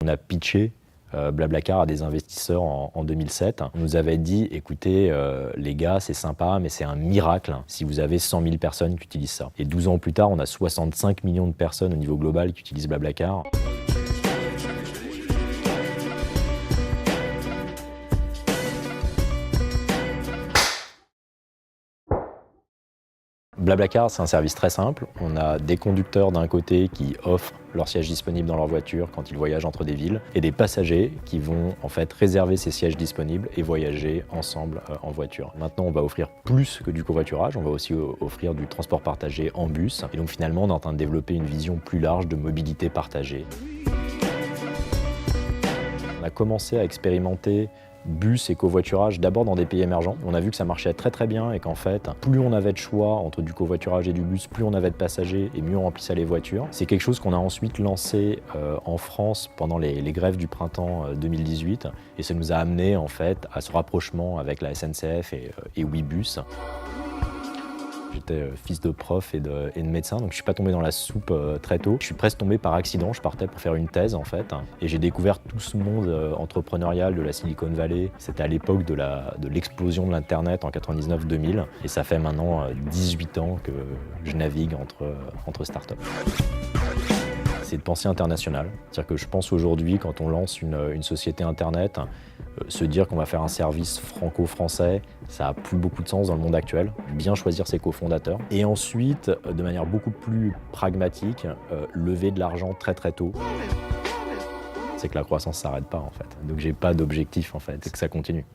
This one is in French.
On a pitché Blablacar à des investisseurs en 2007. On nous avait dit, écoutez, les gars, c'est sympa, mais c'est un miracle si vous avez 100 000 personnes qui utilisent ça. Et 12 ans plus tard, on a 65 millions de personnes au niveau global qui utilisent Blablacar. Blablacar, c'est un service très simple. On a des conducteurs d'un côté qui offrent leurs sièges disponibles dans leur voiture quand ils voyagent entre des villes et des passagers qui vont en fait réserver ces sièges disponibles et voyager ensemble en voiture. Maintenant, on va offrir plus que du covoiturage, on va aussi offrir du transport partagé en bus. Et donc finalement, on est en train de développer une vision plus large de mobilité partagée. On a commencé à expérimenter bus et covoiturage d'abord dans des pays émergents. On a vu que ça marchait très très bien et qu'en fait, plus on avait de choix entre du covoiturage et du bus, plus on avait de passagers et mieux on remplissait les voitures. C'est quelque chose qu'on a ensuite lancé en France pendant les grèves du printemps 2018 et ça nous a amené en fait à ce rapprochement avec la SNCF et Ouibus. J'étais fils de prof et de médecin, donc je suis pas tombé dans la soupe très tôt. Je suis presque tombé par accident, je partais pour faire une thèse en fait, et j'ai découvert tout ce monde entrepreneurial de la Silicon Valley. C'était à l'époque de l'explosion de l'internet en 99-2000, et ça fait maintenant 18 ans que je navigue entre startups. C'est de penser international. C'est-à-dire que je pense aujourd'hui, quand on lance une société internet, se dire qu'on va faire un service franco-français, ça n'a plus beaucoup de sens dans le monde actuel. Bien choisir ses cofondateurs. Et ensuite, de manière beaucoup plus pragmatique, lever de l'argent très très tôt. C'est que la croissance ne s'arrête pas en fait. Donc j'ai pas d'objectif en fait, c'est que ça continue.